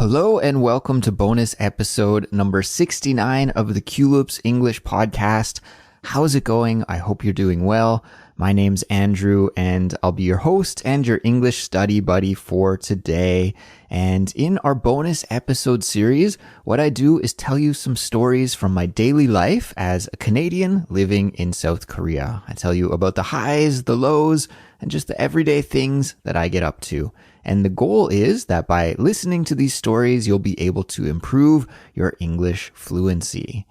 Hello and welcome to bonus episode number 69 of the Culips English podcast. How's it going? I hope you're doing well. My name's Andrew and I'll be your host and your English study buddy for today. And in our bonus episode series, what I do is tell you some stories from my daily life as a Canadian living in South Korea. I tell you about the highs, the lows, and just the everyday things that I get up to. And the goal is that by listening to these stories, you'll be able to improve your English fluency.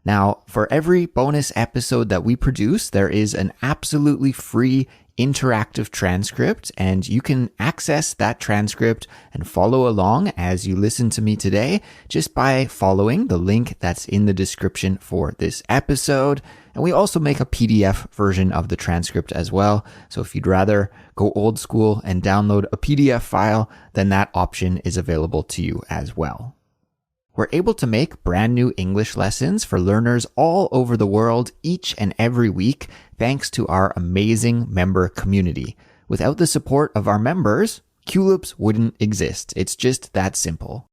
Now, for every bonus episode that we produce, there is an absolutely free interactive transcript, and you can access that transcript and follow along as you listen to me today just by following the link that's in the description for this episode. And we also make a PDF version of the transcript as well. So if you'd rather go old school and download a PDF file, then that option is available to you as well. We're able to make brand new English lessons for learners all over the world each and every week, thanks to our amazing member community. Without the support of our members, Culips wouldn't exist. It's just that simple.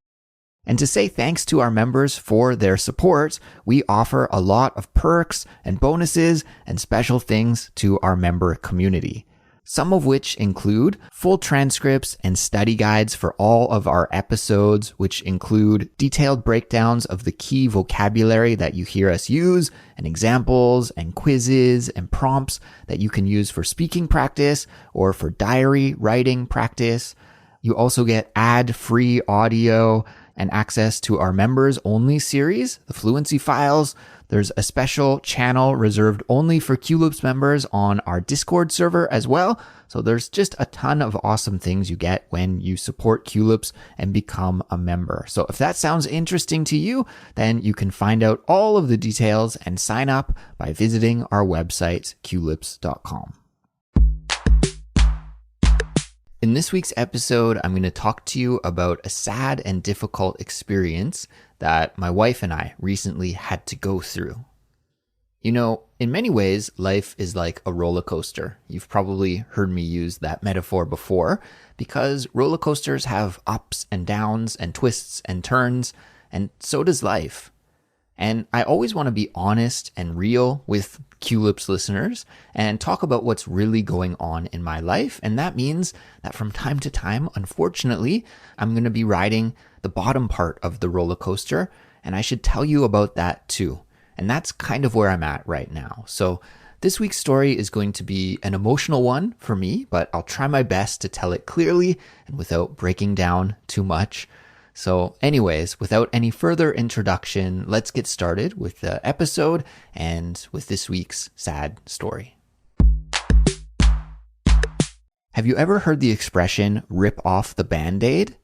And to say thanks to our members for their support, we offer a lot of perks and bonuses and special things to our member community. Some of which include full transcripts and study guides for all of our episodes, which include detailed breakdowns of the key vocabulary that you hear us use, and examples and quizzes and prompts that you can use for speaking practice or for diary writing practice. You also get ad-free audio and access to our members only series, the Fluency Files. There's a special channel reserved only for Culips members on our Discord server as well. So there's just a ton of awesome things you get when you support Culips and become a member. So if that sounds interesting to you, then you can find out all of the details and sign up by visiting our website, culips.com. In this week's episode, I'm going to talk to you about a sad and difficult experience that my wife and I recently had to go through. You know, in many ways, life is like a roller coaster. You've probably heard me use that metaphor before because roller coasters have ups and downs and twists and turns, and so does life. And I always want to be honest and real with Culips listeners and talk about what's really going on in my life. And that means that from time to time, unfortunately, I'm going to be riding the bottom part of the roller coaster. And I should tell you about that too. And that's kind of where I'm at right now. So this week's story is going to be an emotional one for me, but I'll try my best to tell it clearly and without breaking down too much. So anyways, without any further introduction, let's get started with the episode and with this week's sad story. Have you ever heard the expression, rip off the Band-Aid?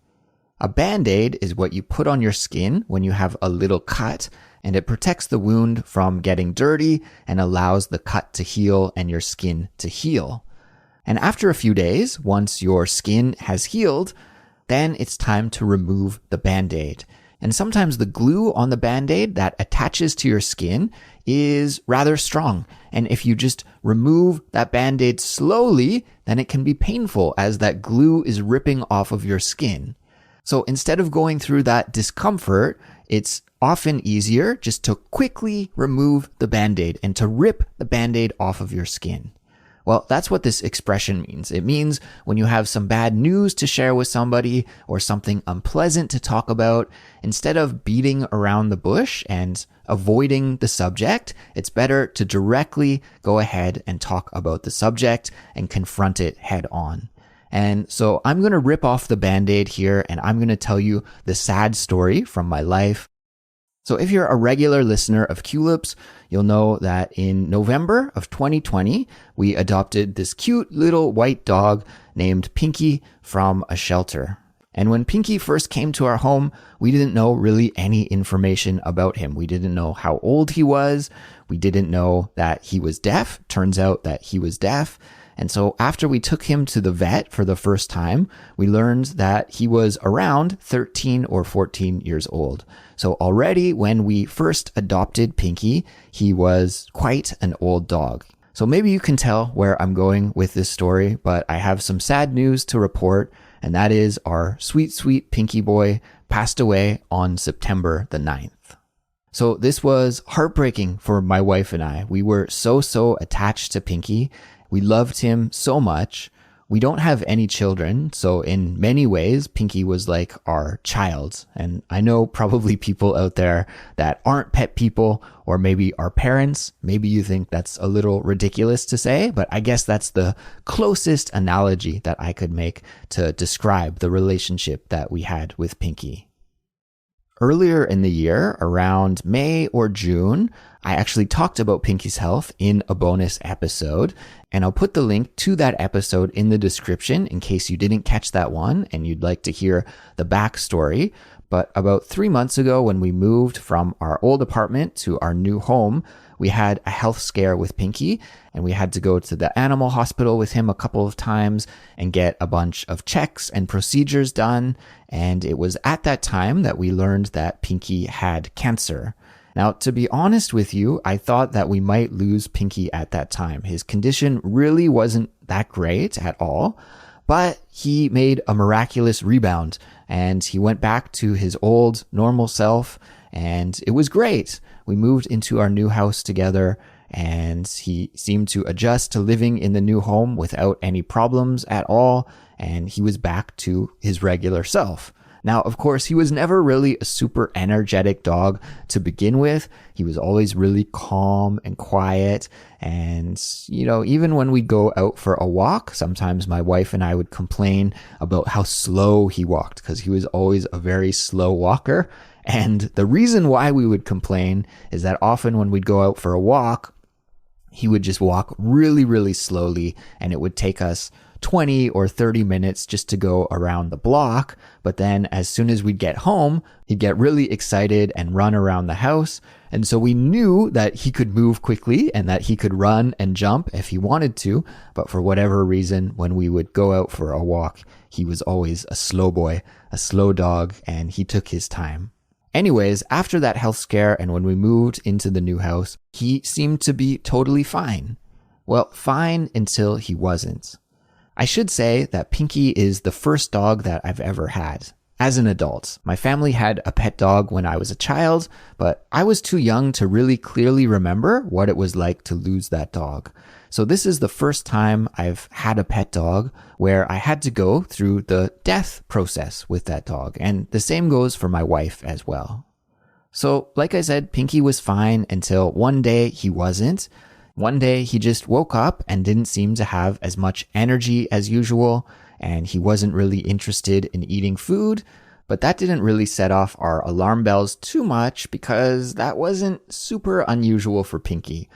A Band-Aid is what you put on your skin when you have a little cut, and it protects the wound from getting dirty and allows the cut to heal and your skin to heal. And after a few days, once your skin has healed, then it's time to remove the Band-Aid. And sometimes the glue on the Band-Aid that attaches to your skin is rather strong. And if you just remove that Band-Aid slowly, then it can be painful as that glue is ripping off of your skin. So instead of going through that discomfort, it's often easier just to quickly remove the Band-Aid and to rip the Band-Aid off of your skin. Well, that's what this expression means. It means when you have some bad news to share with somebody or something unpleasant to talk about, instead of beating around the bush and avoiding the subject, it's better to directly go ahead and talk about the subject and confront it head on. And so I'm going to rip off the Band-Aid here and I'm going to tell you the sad story from my life. So if you're a regular listener of Culips, you'll know that in November of 2020, we adopted this cute little white dog named Pinky from a shelter. And when Pinky first came to our home, we didn't know really any information about him. We didn't know how old he was. We didn't know that he was deaf. Turns out that he was deaf. And so after we took him to the vet for the first time, we learned that he was around 13 or 14 years old. So already when we first adopted Pinky, he was quite an old dog. So maybe you can tell where I'm going with this story, but I have some sad news to report. and that is our sweet, sweet Pinky boy passed away on September the 9th. So this was heartbreaking for my wife and I. We were so attached to Pinky. We loved him so much. We don't have any children, so in many ways, Pinky was like our child. And I know probably people out there that aren't pet people, or maybe our parents. Maybe you think that's a little ridiculous to say, but I guess that's the closest analogy that I could make to describe the relationship that we had with Pinky. Earlier in the year, around May or June, I actually talked about Pinky's health in a bonus episode, and I'll put the link to that episode in the description in case you didn't catch that one and you'd like to hear the backstory. But about 3 months ago, when we moved from our old apartment to our new home, we had a health scare with Pinky, and we had to go to the animal hospital with him a couple of times and get a bunch of checks and procedures done. And it was at that time that we learned that Pinky had cancer. Now, to be honest with you, I thought that we might lose Pinky at that time. His condition really wasn't that great at all, but he made a miraculous rebound and he went back to his old normal self, and it was great. We moved into our new house together, and he seemed to adjust to living in the new home without any problems at all, and he was back to his regular self. Now, of course, he was never really a super energetic dog to begin with. He was always really calm and quiet. And, even when we go out for a walk, sometimes my wife and I would complain about how slow he walked because he was always a very slow walker. And the reason why we would complain is that often when we'd go out for a walk, he would just walk really, really slowly, and it would take us 20 or 30 minutes just to go around the block. But then as soon as we'd get home, he'd get really excited and run around the house. And so we knew that he could move quickly and that he could run and jump if he wanted to. But for whatever reason, when we would go out for a walk, he was always a slow boy, a slow dog, and he took his time. Anyways, after that health scare and when we moved into the new house, he seemed to be totally fine. Well, fine until he wasn't. I should say that Pinky is the first dog that I've ever had as an adult. My family had a pet dog when I was a child, but I was too young to really clearly remember what it was like to lose that dog. So this is the first time I've had a pet dog where I had to go through the death process with that dog. And the same goes for my wife as well. So like I said, Pinky was fine until one day he wasn't. One day he just woke up and didn't seem to have as much energy as usual, and he wasn't really interested in eating food, but that didn't really set off our alarm bells too much because that wasn't super unusual for Pinky.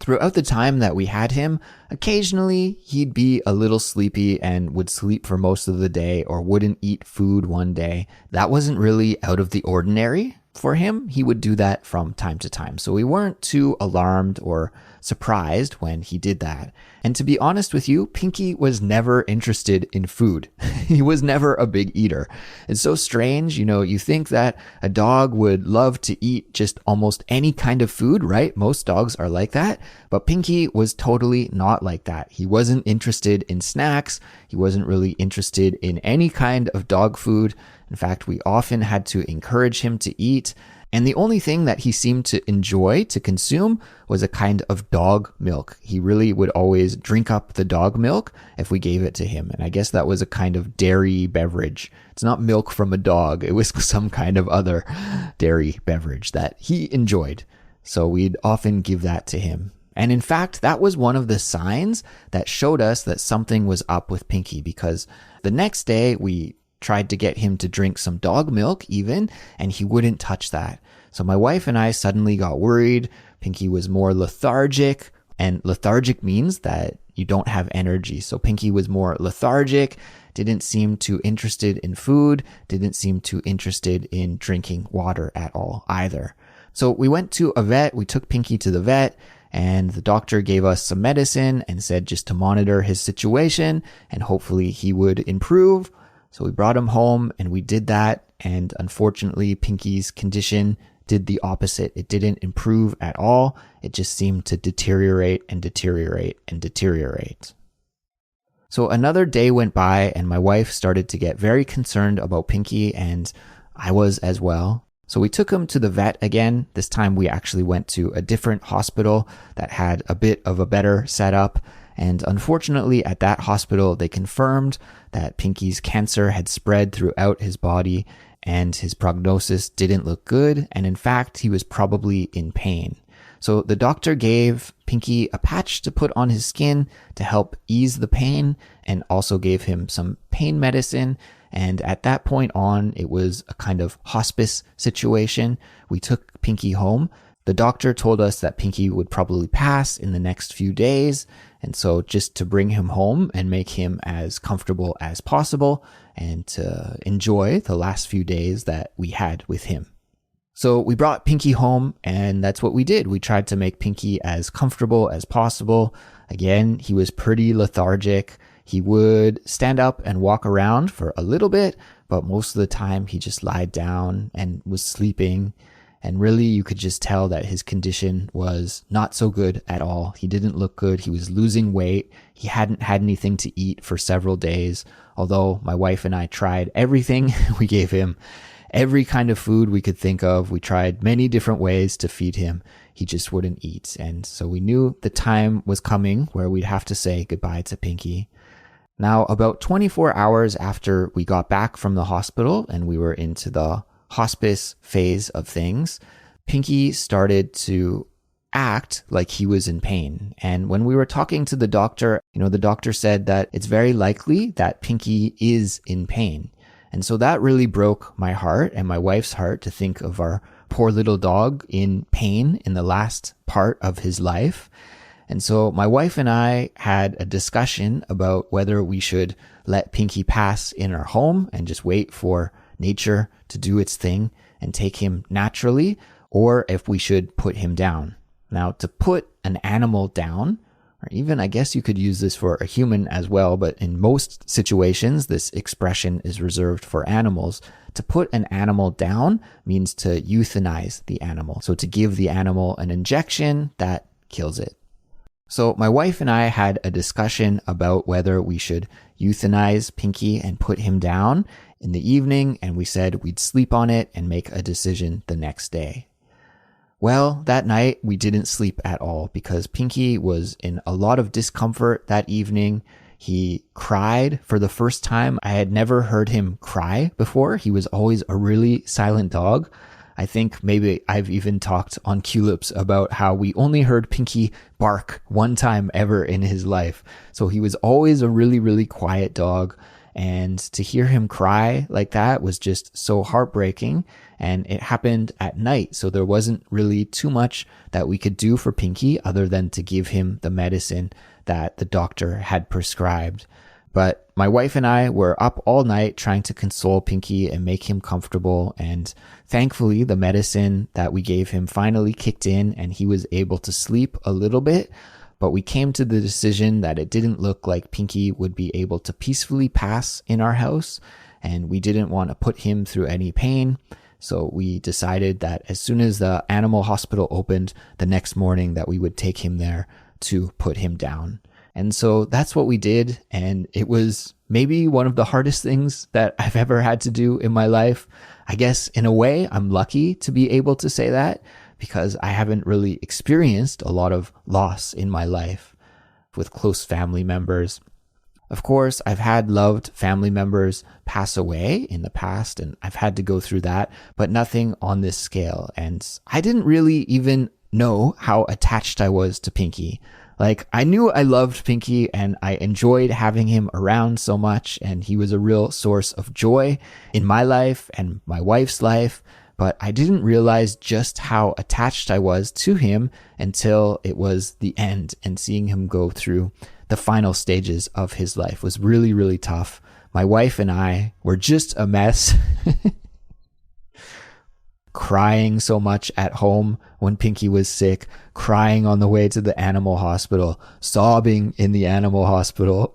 Throughout the time that we had him, occasionally he'd be a little sleepy and would sleep for most of the day or wouldn't eat food one day. That wasn't really out of the ordinary for him. He would do that from time to time. So we weren't too alarmed or surprised when he did that. And to be honest with you, Pinky was never interested in food. He was never a big eater. It's so strange. You think that a dog would love to eat just almost any kind of food, right? Most dogs are like that. But Pinky was totally not like that. He wasn't interested in snacks. He wasn't really interested in any kind of dog food. In fact, we often had to encourage him to eat. And the only thing that he seemed to enjoy to consume was a kind of dog milk. He really would always drink up the dog milk if we gave it to him. And I guess that was a kind of dairy beverage. It's not milk from a dog. It was some kind of other dairy beverage that he enjoyed. So we'd often give that to him. And in fact, that was one of the signs that showed us that something was up with Pinky, because the next day we tried to get him to drink some dog milk even, and he wouldn't touch that. So my wife and I suddenly got worried. Pinky was more lethargic, and lethargic means that you don't have energy. So Pinky was more lethargic, didn't seem too interested in food, didn't seem too interested in drinking water at all either. So we went to a vet, we took Pinky to the vet, and the doctor gave us some medicine and said just to monitor his situation and hopefully he would improve. So we brought him home and we did that. And unfortunately, Pinky's condition did the opposite. It didn't improve at all. It just seemed to deteriorate and deteriorate and deteriorate. So another day went by and my wife started to get very concerned about Pinky, and I was as well. So we took him to the vet again. This time we actually went to a different hospital that had a bit of a better setup. And unfortunately at that hospital, they confirmed that Pinky's cancer had spread throughout his body and his prognosis didn't look good. And in fact, he was probably in pain. So the doctor gave Pinky a patch to put on his skin to help ease the pain and also gave him some pain medicine. And at that point on, it was a kind of hospice situation. We took Pinky home. The doctor told us that Pinky would probably pass in the next few days. And so just to bring him home and make him as comfortable as possible and to enjoy the last few days that we had with him. So we brought Pinky home, and that's what we did. We tried to make Pinky as comfortable as possible. Again, he was pretty lethargic. He would stand up and walk around for a little bit, but most of the time he just lied down and was sleeping. And really, you could just tell that his condition was not so good at all. He didn't look good. He was losing weight. He hadn't had anything to eat for several days. Although my wife and I tried everything. We gave him every kind of food we could think of. We tried many different ways to feed him. He just wouldn't eat. And so we knew the time was coming where we'd have to say goodbye to Pinky. Now, about 24 hours after we got back from the hospital and we were into the hospice phase of things, Pinky started to act like he was in pain. And when we were talking to the doctor, the doctor said that it's very likely that Pinky is in pain. And so that really broke my heart and my wife's heart to think of our poor little dog in pain in the last part of his life. And so my wife and I had a discussion about whether we should let Pinky pass in our home and just wait for nature to do its thing and take him naturally, or if we should put him down. Now, to put an animal down, or even I guess you could use this for a human as well, but in most situations, this expression is reserved for animals. To put an animal down means to euthanize the animal. So to give the animal an injection that kills it. So my wife and I had a discussion about whether we should euthanize Pinky and put him down in the evening, and we said we'd sleep on it and make a decision the next day. Well, that night we didn't sleep at all because Pinky was in a lot of discomfort that evening. He cried for the first time. I had never heard him cry before. He was always a really silent dog. I think maybe I've even talked on Culips about how we only heard Pinky bark one time ever in his life. So he was always a really, really quiet dog. And to hear him cry like that was just so heartbreaking. And it happened at night. So there wasn't really too much that we could do for Pinky other than to give him the medicine that the doctor had prescribed. But my wife and I were up all night trying to console Pinky and make him comfortable. And thankfully, the medicine that we gave him finally kicked in and he was able to sleep a little bit. But we came to the decision that it didn't look like Pinky would be able to peacefully pass in our house. And we didn't want to put him through any pain. So we decided that as soon as the animal hospital opened the next morning that we would take him there to put him down. And so that's what we did. And it was maybe one of the hardest things that I've ever had to do in my life. I guess in a way, I'm lucky to be able to say that because I haven't really experienced a lot of loss in my life with close family members. Of course, I've had loved family members pass away in the past, and I've had to go through that, but nothing on this scale. And I didn't really even know how attached I was to Pinky. Like, I knew I loved Pinky and I enjoyed having him around so much, and he was a real source of joy in my life and my wife's life, but I didn't realize just how attached I was to him until it was the end, and seeing him go through the final stages of his life was really, really tough. My wife and I were just a mess. Crying so much at home when Pinky was sick, crying on the way to the animal hospital, sobbing in the animal hospital.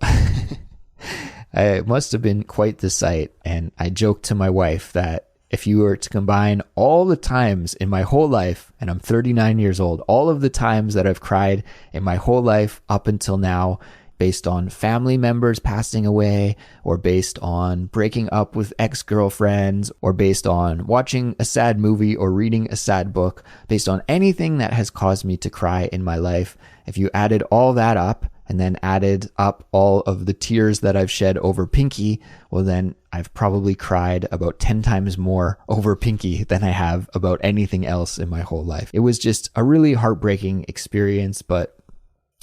It must have been quite the sight. And I joked to my wife that if you were to combine all the times in my whole life, and I'm 39 years old, all of the times that I've cried in my whole life up until now, based on family members passing away, or based on breaking up with ex-girlfriends, or based on watching a sad movie or reading a sad book, based on anything that has caused me to cry in my life. If you added all that up and then added up all of the tears that I've shed over Pinky, well then I've probably cried about 10 times more over Pinky than I have about anything else in my whole life. It was just a really heartbreaking experience, but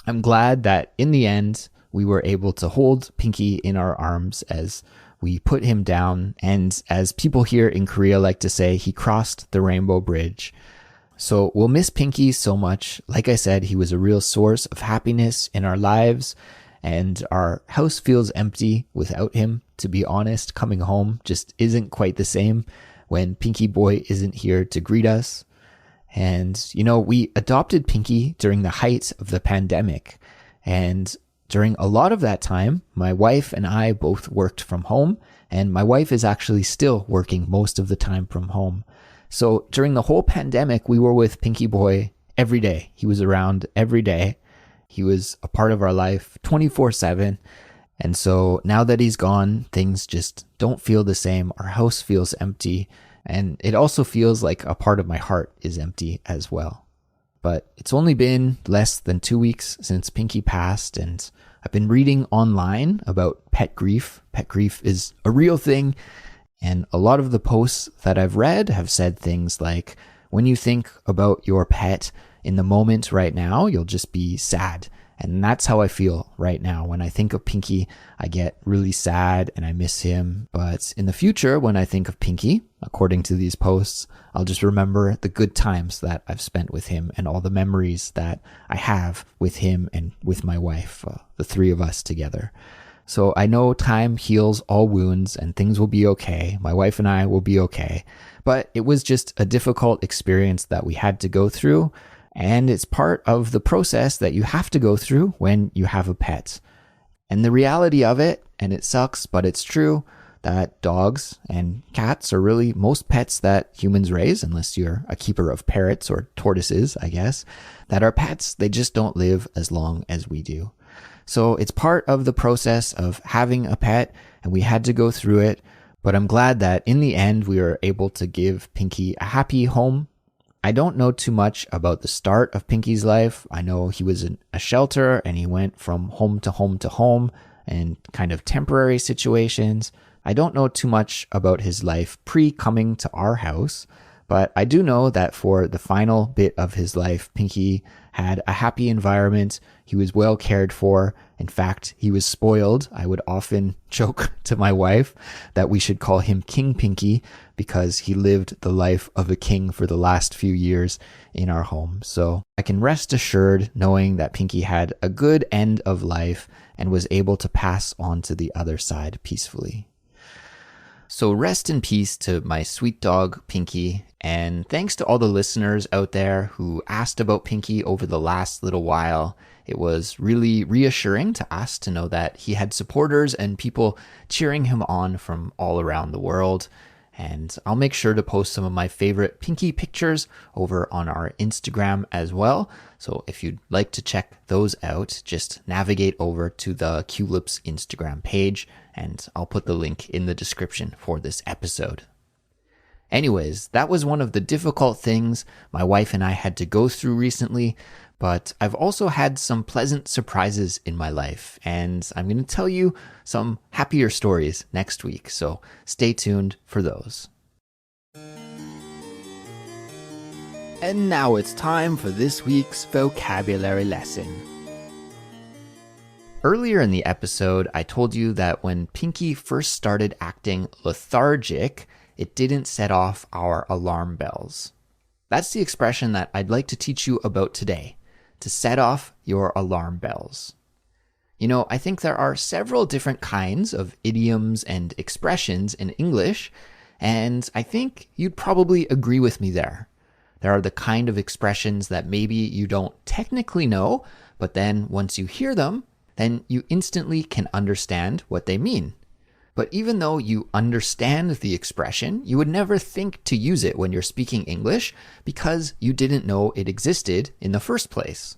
I'm glad that in the end, we were able to hold Pinky in our arms as we put him down. And as people here in Korea like to say, he crossed the rainbow bridge. So we'll miss Pinky so much. Like I said, he was a real source of happiness in our lives, and our house feels empty without him. To be honest, coming home just isn't quite the same when Pinky Boy isn't here to greet us. And, we adopted Pinky during the height of the pandemic. And during a lot of that time, my wife and I both worked from home, and my wife is actually still working most of the time from home. So during the whole pandemic, we were with Pinky Boy every day. He was around every day. He was a part of our life 24/7. And so now that he's gone, things just don't feel the same. Our house feels empty. And it also feels like a part of my heart is empty as well. But it's only been less than 2 weeks since Pinky passed, and I've been reading online about pet grief. Pet grief is a real thing. And a lot of the posts that I've read have said things like, when you think about your pet in the moment right now, you'll just be sad. And that's how I feel right now. When I think of Pinky, I get really sad and I miss him. But in the future, when I think of Pinky, according to these posts, I'll just remember the good times that I've spent with him and all the memories that I have with him and with my wife, the three of us together. So I know time heals all wounds and things will be okay. My wife and I will be okay. But it was just a difficult experience that we had to go through. And it's part of the process that you have to go through when you have a pet. And the reality of it, and it sucks, but it's true, that dogs and cats are really most pets that humans raise, unless you're a keeper of parrots or tortoises, I guess, that are pets, they just don't live as long as we do. So it's part of the process of having a pet, and we had to go through it. But I'm glad that in the end, we were able to give Pinky a happy home. I don't know too much about the start of Pinky's life. I know he was in a shelter and he went from home to home to home and kind of temporary situations. I don't know too much about his life pre-coming to our house, but I do know that for the final bit of his life, Pinky had a happy environment. He was well cared for. In fact, he was spoiled. I would often joke to my wife that we should call him King Pinky because he lived the life of a king for the last few years in our home. So I can rest assured knowing that Pinky had a good end of life and was able to pass on to the other side peacefully. So rest in peace to my sweet dog, Pinky. And thanks to all the listeners out there who asked about Pinky over the last little while. It was really reassuring to us to know that he had supporters and people cheering him on from all around the world. And I'll make sure to post some of my favorite Pinky pictures over on our Instagram as well. So if you'd like to check those out, just navigate over to the Culips Instagram page, and I'll put the link in the description for this episode. Anyways, that was one of the difficult things my wife and I had to go through recently, but I've also had some pleasant surprises in my life, and I'm going to tell you some happier stories next week, so stay tuned for those. And now it's time for this week's vocabulary lesson. Earlier in the episode, I told you that when Pinky first started acting lethargic, it didn't set off our alarm bells. That's the expression that I'd like to teach you about today, to set off your alarm bells. You know, I think there are several different kinds of idioms and expressions in English, and I think you'd probably agree with me there. There are the kind of expressions that maybe you don't technically know, but then once you hear them, then you instantly can understand what they mean. But even though you understand the expression, you would never think to use it when you're speaking English because you didn't know it existed in the first place.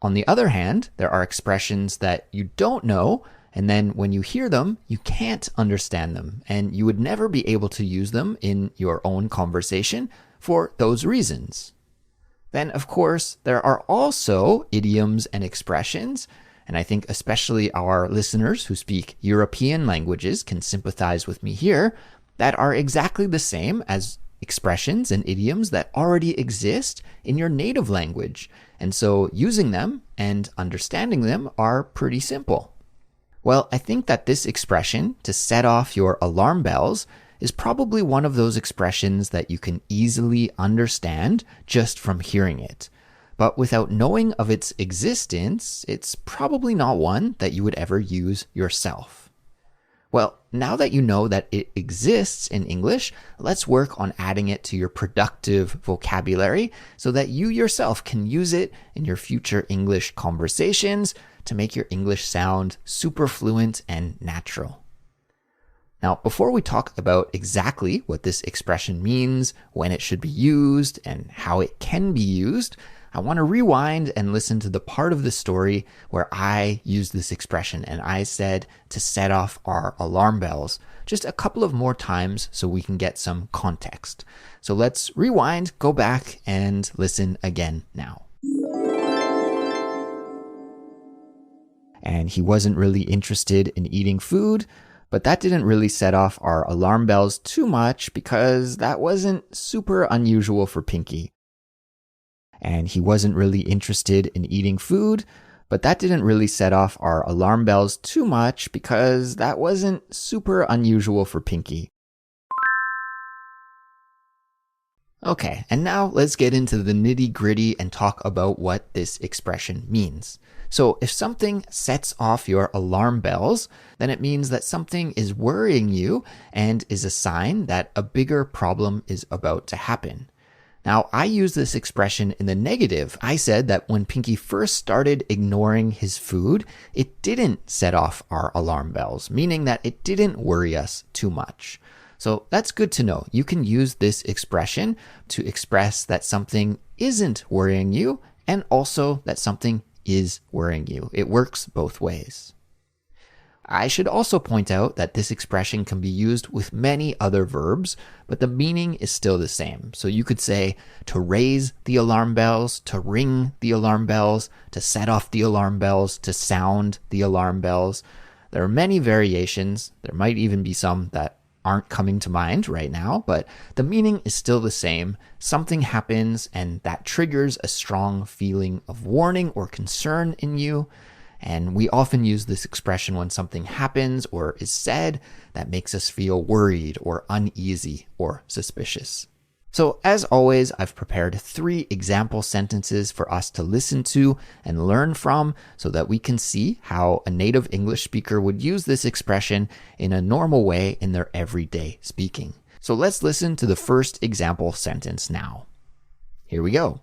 On the other hand, there are expressions that you don't know, and then when you hear them, you can't understand them, and you would never be able to use them in your own conversation for those reasons. Then, of course, there are also idioms and expressions, and I think especially our listeners who speak European languages can sympathize with me here, that are exactly the same as expressions and idioms that already exist in your native language. And so using them and understanding them are pretty simple. Well, I think that this expression, to set off your alarm bells, is probably one of those expressions that you can easily understand just from hearing it. But without knowing of its existence, it's probably not one that you would ever use yourself. Well, now that you know that it exists in English, let's work on adding it to your productive vocabulary so that you yourself can use it in your future English conversations to make your English sound super fluent and natural. Now, before we talk about exactly what this expression means, when it should be used, and how it can be used, I want to rewind and listen to the part of the story where I used this expression and I said to set off our alarm bells just a couple of more times so we can get some context. So let's rewind, go back, and listen again now. And he wasn't really interested in eating food, but that didn't really set off our alarm bells too much because that wasn't super unusual for Pinky. And he wasn't really interested in eating food, but that didn't really set off our alarm bells too much because that wasn't super unusual for Pinky. Okay, and now let's get into the nitty-gritty and talk about what this expression means. So if something sets off your alarm bells, then it means that something is worrying you and is a sign that a bigger problem is about to happen. Now, I use this expression in the negative. I said that when Pinky first started ignoring his food, it didn't set off our alarm bells, meaning that it didn't worry us too much. So that's good to know. You can use this expression to express that something isn't worrying you and also that something is worrying you. It works both ways. I should also point out that this expression can be used with many other verbs, but the meaning is still the same. So you could say to raise the alarm bells, to ring the alarm bells, to set off the alarm bells, to sound the alarm bells. There are many variations. There might even be some that aren't coming to mind right now, but the meaning is still the same. Something happens and that triggers a strong feeling of warning or concern in you. And we often use this expression when something happens or is said that makes us feel worried or uneasy or suspicious. So as always, I've prepared 3 example sentences for us to listen to and learn from so that we can see how a native English speaker would use this expression in a normal way in their everyday speaking. So let's listen to the first example sentence now. Here we go.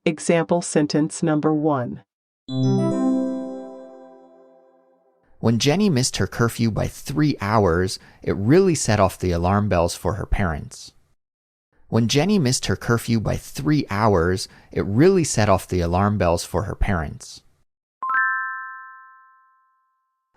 Example sentence number 1. When Jenny missed her curfew by 3 hours, it really set off the alarm bells for her parents. When Jenny missed her curfew by 3 hours, it really set off the alarm bells for her parents.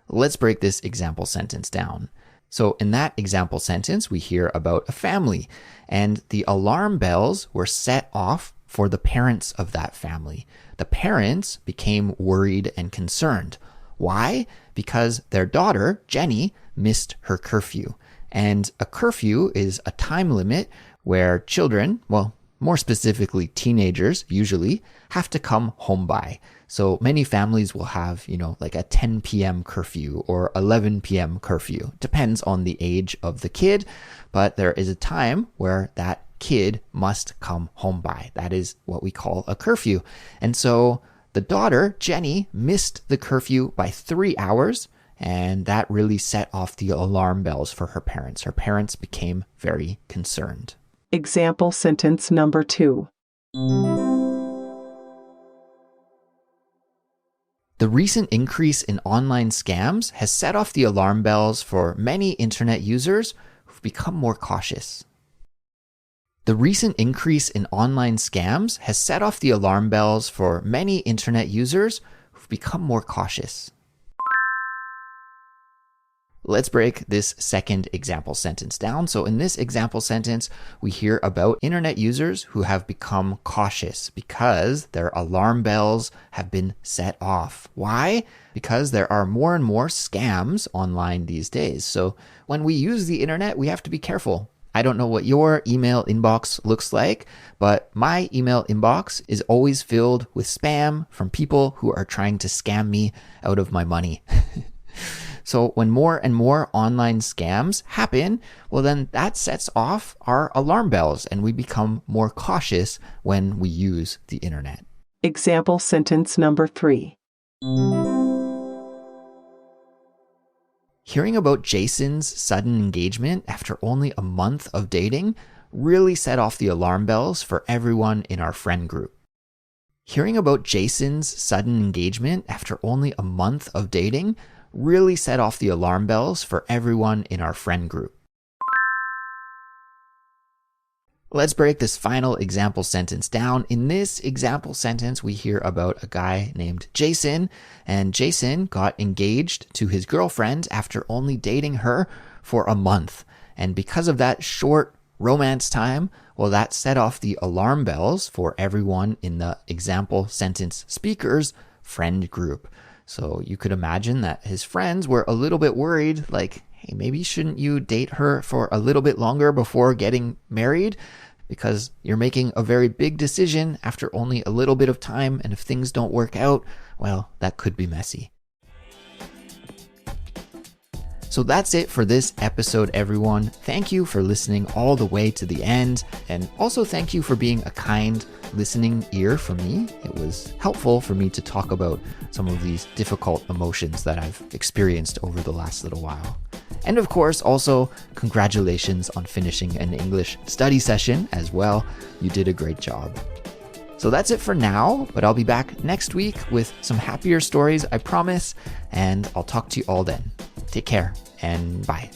Let's break this example sentence down. So in that example sentence, we hear about a family, and the alarm bells were set off for the parents of that family. The parents became worried and concerned. Why? Because their daughter, Jenny, missed her curfew. And a curfew is a time limit where children, well, more specifically teenagers usually, have to come home by. So many families will have, like a 10 p.m. curfew or 11 p.m. curfew. Depends on the age of the kid, but there is a time where that kid must come home by. That is what we call a curfew. And so the daughter, Jenny, missed the curfew by 3 hours, and that really set off the alarm bells for her parents. Her parents became very concerned. Example sentence number 2. The recent increase in online scams has set off the alarm bells for many internet users who've become more cautious. The recent increase in online scams has set off the alarm bells for many internet users who've become more cautious. Let's break this second example sentence down. So in this example sentence, we hear about internet users who have become cautious because their alarm bells have been set off. Why? Because there are more and more scams online these days. So when we use the internet, we have to be careful. I don't know what your email inbox looks like, but my email inbox is always filled with spam from people who are trying to scam me out of my money. So when more and more online scams happen, well, then that sets off our alarm bells and we become more cautious when we use the internet. Example sentence number 3. Hearing about Jason's sudden engagement after only a month of dating really set off the alarm bells for everyone in our friend group. Hearing about Jason's sudden engagement after only a month of dating really set off the alarm bells for everyone in our friend group. Let's break this final example sentence down. In this example sentence, we hear about a guy named Jason, and Jason got engaged to his girlfriend after only dating her for a month. And because of that short romance time, well, that set off the alarm bells for everyone in the example sentence speaker's friend group. So you could imagine that his friends were a little bit worried, like, hey, maybe shouldn't you date her for a little bit longer before getting married? Because you're making a very big decision after only a little bit of time, and if things don't work out, well, that could be messy. So that's it for this episode, everyone. Thank you for listening all the way to the end. And also thank you for being a kind listening ear for me. It was helpful for me to talk about some of these difficult emotions that I've experienced over the last little while. And of course, also congratulations on finishing an English study session as well. You did a great job. So that's it for now, but I'll be back next week with some happier stories, I promise, and I'll talk to you all then. Take care and bye.